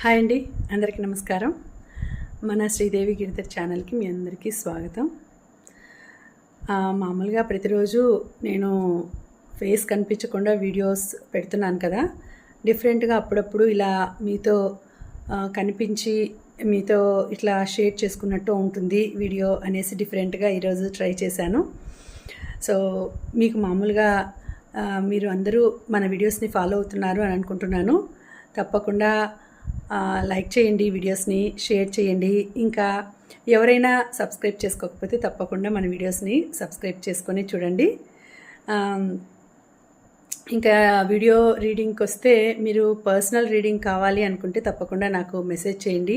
Hi అండి, అందరికీ నమస్కారం. మన శ్రీదేవి గిరిధర్ ఛానల్కి మీ అందరికీ స్వాగతం. మామూలుగా ప్రతిరోజు నేను ఫేస్ కనిపించకుండా వీడియోస్ పెడుతున్నాను కదా. డిఫరెంట్గా అప్పుడప్పుడు ఇలా మీతో కనిపించి మీతో ఇట్లా షేర్ చేసుకున్నట్టు ఉంటుంది వీడియో అనేసి డిఫరెంట్గా ఈరోజు ట్రై చేశాను. సో మీకు మామూలుగా మీరు అందరూ మన వీడియోస్ని ఫాలో అవుతున్నారు అని అనుకుంటున్నాను. తప్పకుండా లైక్ చేయండి, వీడియోస్ని షేర్ చేయండి. ఇంకా ఎవరైనా సబ్స్క్రైబ్ చేసుకోకపోతే తప్పకుండా మన వీడియోస్ని సబ్స్క్రైబ్ చేసుకొని చూడండి. ఇంకా వీడియో రీడింగ్కి వస్తే మీరు పర్సనల్ రీడింగ్ కావాలి అనుకుంటే తప్పకుండా నాకు మెసేజ్ చేయండి.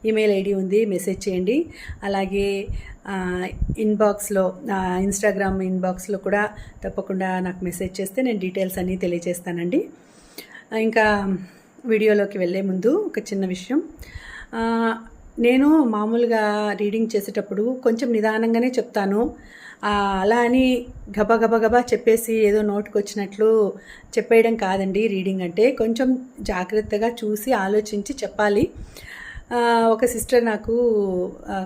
ఈమెయిల్ ఐడి ఉంది, మెసేజ్ చేయండి. అలాగే ఇన్బాక్స్లో ఇన్స్టాగ్రామ్ ఇన్బాక్స్లో కూడా తప్పకుండా నాకు మెసేజ్ చేస్తే నేను డీటెయిల్స్ అన్నీ తెలియజేస్తానండి. ఇంకా వీడియోలోకి వెళ్ళే ముందు ఒక చిన్న విషయం. నేను మామూలుగా రీడింగ్ చేసేటప్పుడు కొంచెం నిదానంగానే చెప్తాను. అలా అని గబా చెప్పేసి ఏదో నోటికి వచ్చినట్లు చెప్పేయడం కాదండి. రీడింగ్ అంటే కొంచెం జాగ్రత్తగా చూసి ఆలోచించి చెప్పాలి. ఒక సిస్టర్ నాకు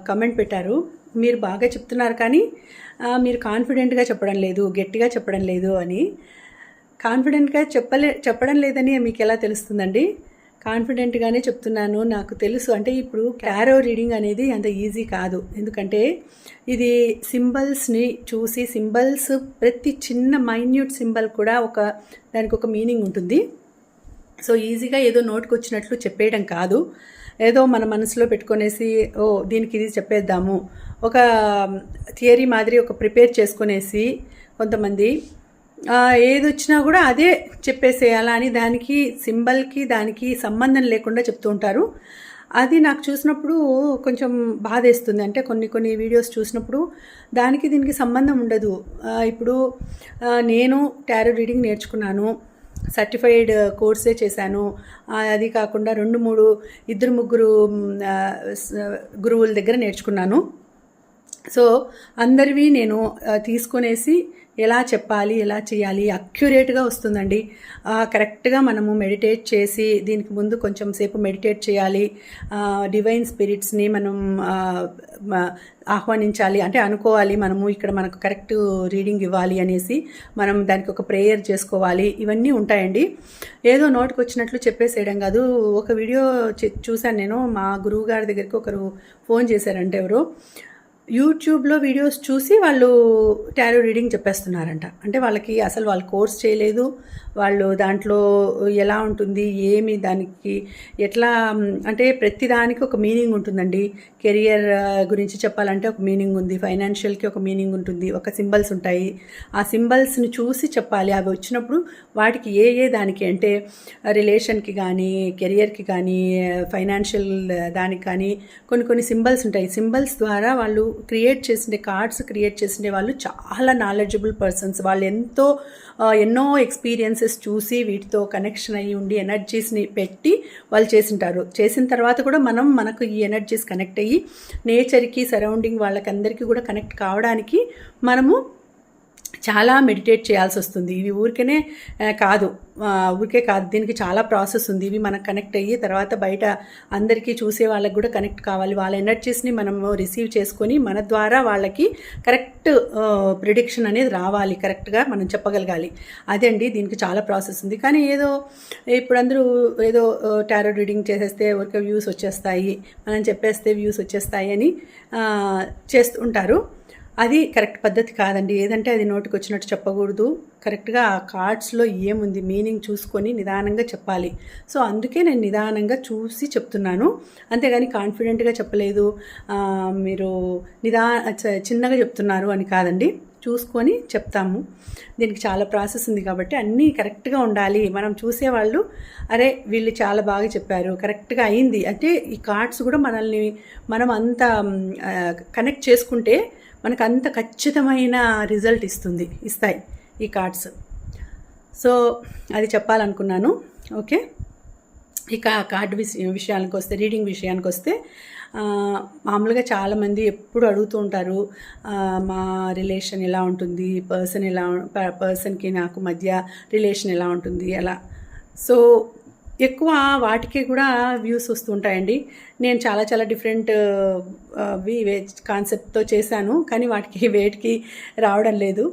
కమెంట్ పెట్టారు, మీరు బాగా చెప్తున్నారు కానీ మీరు కాన్ఫిడెంట్గా చెప్పడం లేదు, గట్టిగా చెప్పడం లేదు అని. కాన్ఫిడెంట్గా చెప్పడం లేదని మీకు ఎలా తెలుస్తుందండి? కాన్ఫిడెంట్గానే చెప్తున్నాను, నాకు తెలుసు. అంటే ఇప్పుడు టారో రీడింగ్ అనేది అంత ఈజీ కాదు. ఎందుకంటే ఇది సింబల్స్ని చూసి, సింబల్స్ ప్రతి చిన్న మైన్యూట్ సింబల్ కూడా దానికి ఒక మీనింగ్ ఉంటుంది. సో ఈజీగా ఏదో నోటికి వచ్చినట్లు చెప్పేయడం కాదు. ఏదో మన మనసులో పెట్టుకునేసి దీనికి ఇది చెప్పేద్దాము, ఒక థియరీ మాదిరి ప్రిపేర్ చేసుకునేసి కొంతమంది ఏది వచ్చినా కూడా అదే చెప్పేసేయాలా అని దానికి సింబల్కి దానికి సంబంధం లేకుండా చెప్తూ ఉంటారు. అది నాకు చూసినప్పుడు కొంచెం బాధేస్తుంది. అంటే కొన్ని వీడియోస్ చూసినప్పుడు దానికి దీనికి సంబంధం ఉండదు. ఇప్పుడు నేను టారో రీడింగ్ నేర్చుకున్నాను, సర్టిఫైడ్ కోర్సే చేశాను. అది కాకుండా 2-3 గురువుల దగ్గర నేర్చుకున్నాను. సో అందరివి నేను తీసుకునేసి ఎలా చెప్పాలి, ఎలా చేయాలి అక్యురేట్గా వస్తుందండి. కరెక్ట్గా మనము మెడిటేట్ చేసి, దీనికి ముందు కొంచెం సేపు మెడిటేట్ చేయాలి. డివైన్ స్పిరిట్స్ని మనం ఆహ్వానించాలి, అంటే అనుకోవాలి మనము ఇక్కడ మనకు కరెక్ట్ రీడింగ్ ఇవ్వాలి అనేసి మనం దానికి ఒక ప్రేయర్ చేసుకోవాలి. ఇవన్నీ ఉంటాయండి. ఏదో నోటికి వచ్చినట్లు చెప్పేసేయడం కాదు. ఒక వీడియో చూశాను నేను, మా గురువు గారి దగ్గరికి ఒకరు ఫోన్ చేశారంటే ఎవరు యూట్యూబ్లో వీడియోస్ చూసి వాళ్ళు టారో రీడింగ్ చెప్పేస్తున్నారంట. అంటే వాళ్ళు కోర్స్ చేయలేదు, వాళ్ళు దాంట్లో ఎలా ఉంటుంది, ఏమి దానికి ఎట్లా, అంటే ప్రతి దానికి ఒక మీనింగ్ ఉంటుందండి. కెరియర్ గురించి చెప్పాలంటే ఒక మీనింగ్ ఉంది, ఫైనాన్షియల్కి ఒక మీనింగ్ ఉంటుంది, ఒక సింబల్స్ ఉంటాయి. ఆ సింబల్స్ని చూసి చెప్పాలి. అవి వచ్చినప్పుడు వాటికి ఏ దానికి, అంటే రిలేషన్కి కానీ, కెరియర్కి కానీ, ఫైనాన్షియల్ దానికి కానీ కొన్ని సింబల్స్ ఉంటాయి. సింబల్స్ ద్వారా వాళ్ళు కార్డ్స్ క్రియేట్ చేసిండే వాళ్ళు చాలా నాలెడ్జబుల్ పర్సన్స్. వాళ్ళు ఎన్నో ఎక్స్పీరియన్సెస్ చూసి వీటితో కనెక్షన్ అయ్యి ఉండి ఎనర్జీస్ని పెట్టి వాళ్ళు చేసిన తర్వాత కూడా మనకు ఈ ఎనర్జీస్ కనెక్ట్ అయ్యి నేచర్కి, సరౌండింగ్ వాళ్ళకందరికీ కూడా కనెక్ట్ కావడానికి మనము చాలా మెడిటేట్ చేయాల్సి వస్తుంది. ఇవి ఊరికే కాదు, దీనికి చాలా ప్రాసెస్ ఉంది. ఇవి మనకు కనెక్ట్ అయ్యి తర్వాత బయట అందరికీ చూసే వాళ్ళకి కూడా కనెక్ట్ కావాలి. వాళ్ళ ఎనర్జీస్ని మనము రిసీవ్ చేసుకొని మన ద్వారా వాళ్ళకి కరెక్ట్ ప్రిడిక్షన్ అనేది రావాలి, కరెక్ట్గా మనం చెప్పగలగాలి. అదండి, దీనికి చాలా ప్రాసెస్ ఉంది. కానీ ఇప్పుడు అందరూ ఏదో టారో రీడింగ్ చేసేస్తే ఊరికే వ్యూస్ వచ్చేస్తాయి, మనం చెప్పేస్తే వ్యూస్ వచ్చేస్తాయి అని చేస్తుంటారు. అది కరెక్ట్ పద్ధతి కాదండి. ఏదంటే అది నోటికి వచ్చినట్టు చెప్పకూడదు. కరెక్ట్గా ఆ కార్డ్స్లో ఏముంది మీనింగ్ చూసుకొని నిదానంగా చెప్పాలి. సో అందుకే నేను నిదానంగా చూసి చెప్తున్నాను, అంతేగాని కాన్ఫిడెంట్గా చెప్పలేదు, మీరు చిన్నగా చెప్తున్నారు అని కాదండి. చూసుకొని చెప్తాము. దీనికి చాలా ప్రాసెస్ ఉంది కాబట్టి అన్నీ కరెక్ట్గా ఉండాలి. మనం చూసేవాళ్ళు అరే వీళ్ళు చాలా బాగా చెప్పారు, కరెక్ట్గా అయింది అంటే ఈ కార్డ్స్ కూడా మనం అంత కనెక్ట్ చేసుకుంటే మనకు అంత ఖచ్చితమైన రిజల్ట్ ఇస్తాయి ఈ కార్డ్స్. సో అది చెప్పాలనుకున్నాను. ఓకే, ఇక కార్డ్ విషయానికి వస్తే, రీడింగ్ విషయానికి వస్తే, మామూలుగా చాలామంది ఎప్పుడు అడుగుతూ ఉంటారు, మా రిలేషన్ ఎలా ఉంటుంది, పర్సన్కి నాకు మధ్య రిలేషన్ ఎలా ఉంటుంది అలా. సో ఎక్కువ వాటికి కూడా వ్యూస్ వస్తుంటాయండి. నేను చాలా చాలా డిఫరెంట్ కాన్సెప్ట్తో చేశాను, కానీ వాటికి వేటికి రావడం లేదు.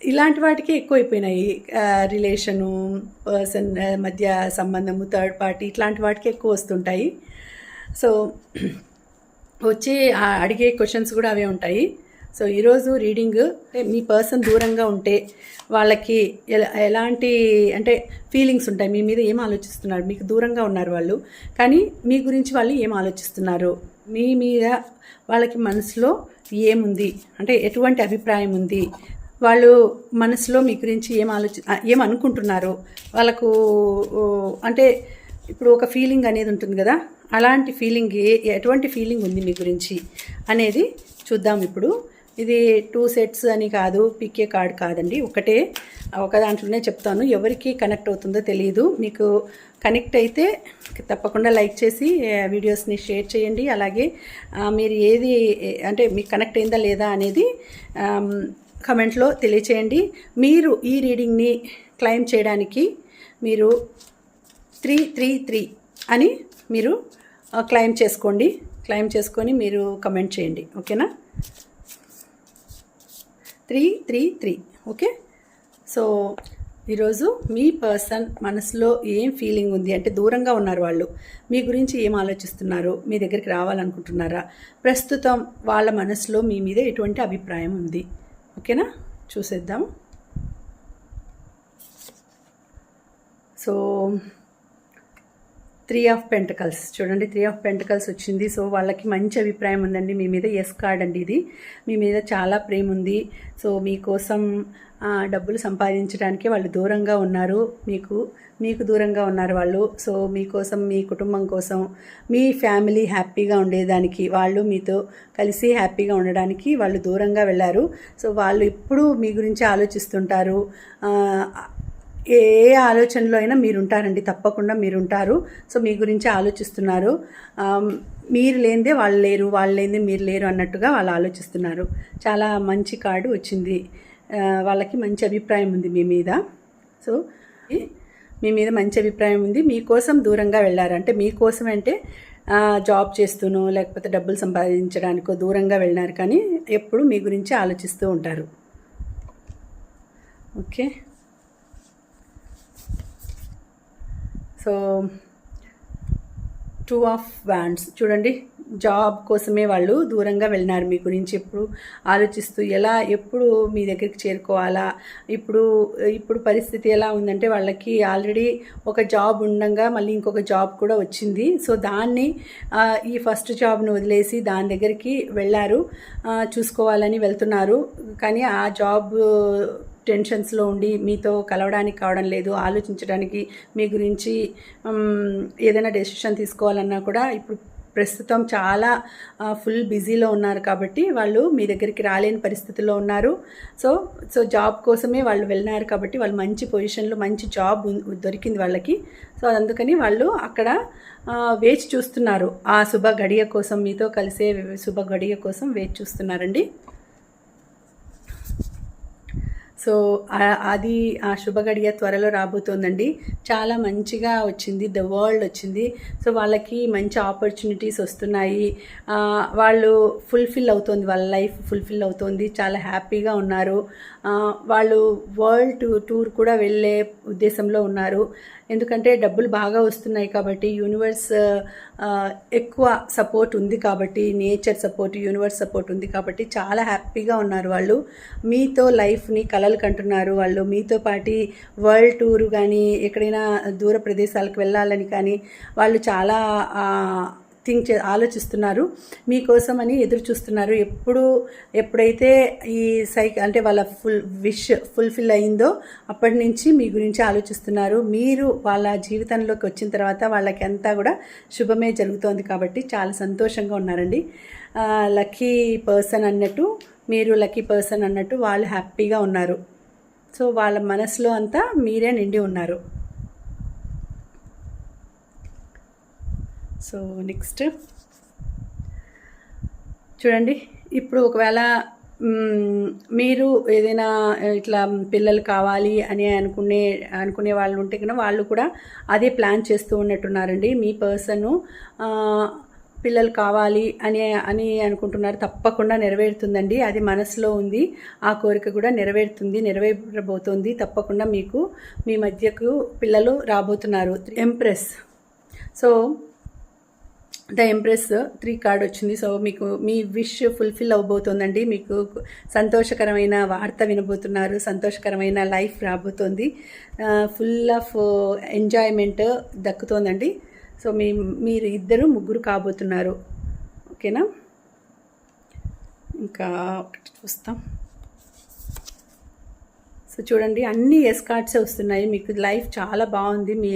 ఇలాంటి వాటికి ఎక్కువైపోయినాయి. రిలేషను, పర్సన్ మధ్య సంబంధము, థర్డ్ పార్టీ, ఇట్లాంటి వాటికి ఎక్కువ వస్తుంటాయి. సో వచ్చి అడిగే క్వశ్చన్స్ కూడా అవే ఉంటాయి. సో ఈరోజు రీడింగ్ మీ పర్సన్ దూరంగా ఉంటే వాళ్ళకి ఎలాంటి అంటే ఫీలింగ్స్ ఉంటాయి, మీ మీద ఏం ఆలోచిస్తున్నారు, మీకు దూరంగా ఉన్నారు వాళ్ళు, కానీ మీ గురించి వాళ్ళు ఏం ఆలోచిస్తున్నారు, మీ మీద వాళ్ళకి మనసులో ఏముంది, అంటే ఎటువంటి అభిప్రాయం ఉంది, వాళ్ళు మనసులో మీ గురించి ఏమనుకుంటున్నారు, వాళ్ళకు అంటే ఇప్పుడు ఒక ఫీలింగ్ అనేది ఉంటుంది కదా, అలాంటి ఫీలింగ్ ఎటువంటి ఫీలింగ్ ఉంది మీ గురించి అనేది చూద్దాం. ఇప్పుడు ఇది 2 సెట్స్ అని కాదు, పికే కార్డ్ కాదండి, ఒక దాంట్లోనే చెప్తాను. ఎవరికి కనెక్ట్ అవుతుందో తెలియదు. మీకు కనెక్ట్ అయితే తప్పకుండా లైక్ చేసి వీడియోస్ని షేర్ చేయండి. అలాగే మీరు ఏది అంటే మీకు కనెక్ట్ అయిందా లేదా అనేది కమెంట్లో తెలియచేయండి. మీరు ఈ రీడింగ్ని క్లెయిమ్ చేయడానికి మీరు 333 అని మీరు క్లెయిమ్ చేసుకొని మీరు కమెంట్ చేయండి, ఓకేనా? 333, ఓకే. సో ఈరోజు మీ పర్సన్ మనసులో ఏం ఫీలింగ్ ఉంది, అంటే దూరంగా ఉన్నారు వాళ్ళు, మీ గురించి ఏం ఆలోచిస్తున్నారు, మీ దగ్గరికి రావాలనుకుంటున్నారా, ప్రస్తుతం వాళ్ళ మనసులో మీ మీద ఎటువంటి అభిప్రాయం ఉంది, ఓకేనా? చూసేద్దాం. సో 3 ఆఫ్ పెంటకల్స్ చూడండి, 3 ఆఫ్ పెంటకల్స్ వచ్చింది. సో వాళ్ళకి మంచి అభిప్రాయం ఉందండి మీ మీద. ఎస్ కార్డ్ అండి ఇది. మీ మీద చాలా ప్రేమ ఉంది. సో మీకోసం డబ్బులు సంపాదించడానికి వాళ్ళు దూరంగా ఉన్నారు, మీకు దూరంగా ఉన్నారు వాళ్ళు. సో మీకోసం, మీ కుటుంబం కోసం, మీ ఫ్యామిలీ హ్యాపీగా ఉండేదానికి, వాళ్ళు మీతో కలిసి హ్యాపీగా ఉండడానికి వాళ్ళు దూరంగా వెళ్ళారు. సో వాళ్ళు ఎప్పుడూ మీ గురించి ఆలోచిస్తుంటారు. ఏ ఆలోచనలో అయినా మీరుంటారండి, తప్పకుండా మీరుంటారు. సో మీ గురించి ఆలోచిస్తున్నారు. మీరు లేనిదే వాళ్ళు లేరు, వాళ్ళు లేనిదే మీరు లేరు అన్నట్టుగా వాళ్ళు ఆలోచిస్తున్నారు. చాలా మంచి కార్డు వచ్చింది. వాళ్ళకి మంచి అభిప్రాయం ఉంది మీ మీద. సో మీ మీద మంచి అభిప్రాయం ఉంది. మీకోసం దూరంగా వెళ్ళారు, అంటే మీకోసం అంటే జాబ్ చేస్తూనో లేకపోతే డబ్బులు సంపాదించడానికో దూరంగా వెళ్ళినారు, కానీ ఎప్పుడు మీ గురించి ఆలోచిస్తూ ఉంటారు, ఓకే. సో 2 ఆఫ్ వ్యాండ్స్ చూడండి, జాబ్ కోసమే వాళ్ళు దూరంగా వెళ్ళినారు. మీ గురించి ఎప్పుడు ఆలోచిస్తూ ఎప్పుడు మీ దగ్గరికి చేరుకోవాలా, ఇప్పుడు పరిస్థితి ఎలా ఉందంటే వాళ్ళకి ఆల్రెడీ ఒక జాబ్ ఉండగా మళ్ళీ ఇంకొక జాబ్ కూడా వచ్చింది. సో దాన్ని ఈ ఫస్ట్ జాబ్ను వదిలేసి దాని దగ్గరికి వెళ్ళారు, చూసుకోవాలని వెళ్తున్నారు. కానీ ఆ జాబ్ టెన్షన్స్లో ఉండి మీతో కలవడానికి కావడం లేదు, ఆలోచించడానికి, మీ గురించి ఏదైనా డెసిషన్ తీసుకోవాలన్నా కూడా ఇప్పుడు ప్రస్తుతం చాలా ఫుల్ బిజీలో ఉన్నారు, కాబట్టి వాళ్ళు మీ దగ్గరికి రాలేని పరిస్థితుల్లో ఉన్నారు. సో జాబ్ కోసమే వాళ్ళు వెళ్ళినారు, కాబట్టి వాళ్ళు మంచి పొజిషన్లో మంచి జాబ్ దొరికింది వాళ్ళకి. సో అందుకని వాళ్ళు అక్కడ వేచి చూస్తున్నారు, ఆ శుభ గడియ కోసం, మీతో కలిసే శుభ గడియ కోసం వేచి చూస్తున్నారండి. సో అది ఆ శుభ గడియ త్వరలో రాబోతోందండి. చాలా మంచిగా వచ్చింది, ద వరల్డ్ వచ్చింది. సో వాళ్ళకి మంచి ఆపర్చునిటీస్ వస్తున్నాయి, వాళ్ళు ఫుల్ఫిల్ అవుతుంది, వాళ్ళ లైఫ్ ఫుల్ఫిల్ అవుతుంది, చాలా హ్యాపీగా ఉన్నారు. వాళ్ళు వరల్డ్ టూర్ కూడా వెళ్ళే ఉద్దేశంలో ఉన్నారు, ఎందుకంటే డబ్బులు బాగా వస్తున్నాయి కాబట్టి, యూనివర్స్ ఎక్కువ సపోర్ట్ ఉంది కాబట్టి, నేచర్ సపోర్ట్, యూనివర్స్ సపోర్ట్ ఉంది కాబట్టి చాలా హ్యాపీగా ఉన్నారు వాళ్ళు. మీతో లైఫ్ని కలలు కంటున్నారు వాళ్ళు. మీతో పాటి వరల్డ్ టూర్ కానీ, ఎక్కడైనా దూర ప్రదేశాలకు వెళ్ళాలని కానీ వాళ్ళు చాలా ఆలోచిస్తున్నారు, మీకోసం అని ఎదురు చూస్తున్నారు. ఎప్పుడైతే ఈ అంటే వాళ్ళ విష్ ఫుల్ఫిల్ అయిందో అప్పటి నుంచి మీ గురించి ఆలోచిస్తున్నారు. మీరు వాళ్ళ జీవితంలోకి వచ్చిన తర్వాత వాళ్ళకి అంతా కూడా శుభమే జరుగుతోంది కాబట్టి చాలా సంతోషంగా ఉన్నారండి. లక్కీ పర్సన్ అన్నట్టు, మీరు లక్కీ పర్సన్ అన్నట్టు వాళ్ళు హ్యాపీగా ఉన్నారు. సో వాళ్ళ మనసులో అంతా మీరే నిండి ఉన్నారు. సో నెక్స్ట్ చూడండి, ఇప్పుడు ఒకవేళ మీరు ఏదైనా ఇట్లా పిల్లలు కావాలి అని అనుకునే వాళ్ళు ఉంటే కనుక వాళ్ళు కూడా అదే ప్లాన్ చేస్తూ ఉన్నట్టున్నారండి. మీ పర్సను పిల్లలు కావాలి అని అనుకుంటున్నారు. తప్పకుండా నెరవేరుతుందండి. అది మనసులో ఉంది. ఆ కోరిక కూడా నెరవేరబోతుంది. తప్పకుండా మీకు మీ మధ్యకు పిల్లలు రాబోతున్నారు. Empress. So the empress 3 card వచ్చింది. సో మీకు మీ విష్ ఫుల్ఫిల్ అవ్వబోతోందండి. మీకు సంతోషకరమైన వార్త వినబోతున్నారు. సంతోషకరమైన లైఫ్ రాబోతోంది. ఫుల్ ఆఫ్ ఎంజాయ్మెంట్ దక్కుతోందండి. సో మీరు ఇద్దరు ముగ్గురు కాబోతున్నారు. ఓకేనా? ఇంకా ఒకటి చూస్తాం. సో చూడండి, అన్ని ఎస్ కార్డ్సే వస్తున్నాయి. మీకు లైఫ్ చాలా బాగుంది. మీ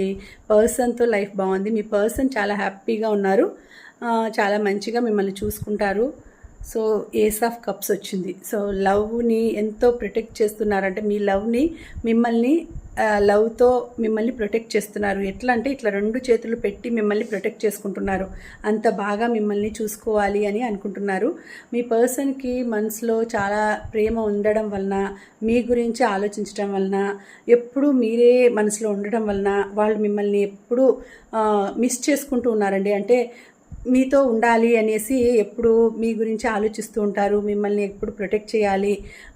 పర్సన్తో లైఫ్ బాగుంది. మీ పర్సన్ చాలా హ్యాపీగా ఉన్నారు. చాలా మంచిగా మిమ్మల్ని చూసుకుంటారు. సో ఏస్ ఆఫ్ కప్స్ వచ్చింది. సో లవ్ని ఎంతో ప్రొటెక్ట్ చేస్తున్నారంటే మీ లవ్ని లవ్తో మిమ్మల్ని ప్రొటెక్ట్ చేస్తున్నారు. ఎట్లా అంటే ఇట్లా 2 చేతులు పెట్టి మిమ్మల్ని ప్రొటెక్ట్ చేసుకుంటున్నారు. అంత బాగా మిమ్మల్ని చూసుకోవాలి అని అనుకుంటున్నారు. మీ పర్సన్కి మనసులో చాలా ప్రేమ ఉండడం వలన, మీ గురించి ఆలోచించడం వలన, ఎప్పుడూ మీరే మనసులో ఉండడం వలన వాళ్ళు మిమ్మల్ని ఎప్పుడూ మిస్ చేసుకుంటూ ఉన్నారండి. అంటే మీతో ఉండాలి అనేసి ఎప్పుడు మీ గురించి ఆలోచిస్తూ ఉంటారు. మిమ్మల్ని ఎప్పుడు ప్రొటెక్ట్ చేయాలి,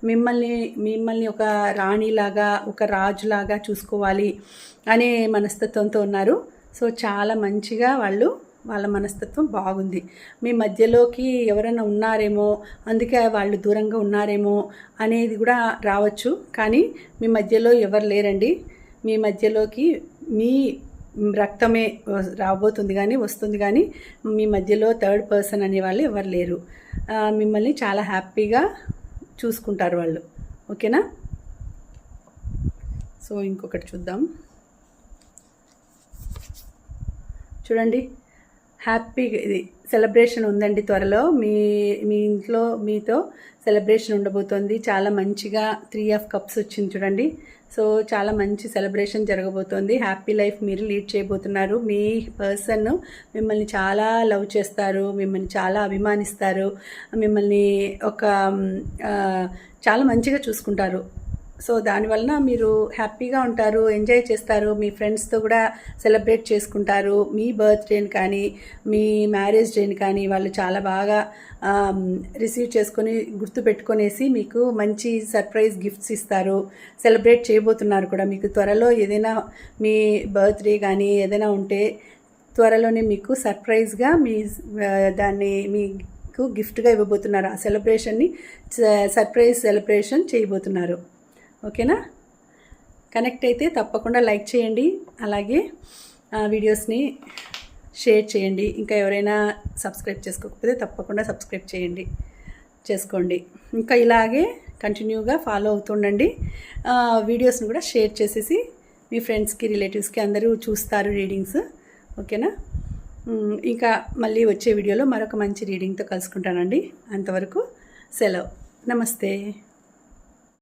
మిమ్మల్ని ఒక రాణిలాగా, ఒక రాజులాగా చూసుకోవాలి అనే మనస్తత్వంతో ఉన్నారు. సో చాలా మంచిగా వాళ్ళ మనస్తత్వం బాగుంది. మీ మధ్యలోకి ఎవరైనా ఉన్నారేమో, అందుకే వాళ్ళు దూరంగా ఉన్నారేమో అనేది కూడా రావచ్చు. కానీ మీ మధ్యలో ఎవరు లేరండి. మీ మధ్యలోకి మీ రక్తమే రాబోతుంది కానీ వస్తుంది. కానీ మీ మధ్యలో థర్డ్ పర్సన్ అనేవాళ్ళు ఎవరు లేరు. మిమ్మల్ని చాలా హ్యాపీగా చూసుకుంటారు వాళ్ళు. ఓకేనా? సో ఇంకొకటి చూద్దాం. చూడండి, హ్యాపీగా ఇది సెలబ్రేషన్ ఉందండి. త్వరలో మీ ఇంట్లో మీతో సెలబ్రేషన్ ఉండబోతోంది. చాలా మంచిగా 3 ఆఫ్ కప్స్ వచ్చింది చూడండి. సో చాలా మంచి సెలబ్రేషన్ జరగబోతోంది. హ్యాపీ లైఫ్ మీరు లీడ్ చేయబోతున్నారు. మీ పర్సన్ మిమ్మల్ని చాలా లవ్ చేస్తారు, మిమ్మల్ని చాలా అభిమానిస్తారు, మిమ్మల్ని చాలా మంచిగా చూసుకుంటారు. సో దానివలన మీరు హ్యాపీగా ఉంటారు, ఎంజాయ్ చేస్తారు. మీ ఫ్రెండ్స్తో కూడా సెలబ్రేట్ చేసుకుంటారు. మీ బర్త్డేని కానీ, మీ మ్యారేజ్ డేని కానీ వాళ్ళు చాలా బాగా రిసీవ్ చేసుకొని గుర్తుపెట్టుకొనేసి మీకు మంచి సర్ప్రైజ్ గిఫ్ట్స్ ఇస్తారు. సెలబ్రేట్ చేయబోతున్నారు కూడా. మీకు త్వరలో ఏదైనా మీ బర్త్డే కానీ ఏదైనా ఉంటే త్వరలోనే మీకు సర్ప్రైజ్గా దాన్ని మీకు గిఫ్ట్గా ఇవ్వబోతున్నారు. ఆ సెలబ్రేషన్ని సర్ప్రైజ్ సెలబ్రేషన్ చేయబోతున్నారు. ఓకేనా? కనెక్ట్ అయితే తప్పకుండా లైక్ చేయండి. అలాగే వీడియోస్ని షేర్ చేయండి. ఇంకా ఎవరైనా సబ్స్క్రైబ్ చేసుకోకపోతే తప్పకుండా సబ్స్క్రైబ్ చేసుకోండి. ఇంకా ఇలాగే కంటిన్యూగా ఫాలో అవుతుండండి. వీడియోస్ని కూడా షేర్ చేసేసి మీ ఫ్రెండ్స్కి, రిలేటివ్స్కి అందరూ చూస్తారు రీడింగ్స్. ఓకేనా? ఇంకా మళ్ళీ వచ్చే వీడియోలో మరొక మంచి రీడింగ్తో కలుసుకుంటానండి. అంతవరకు సెలవు. నమస్తే.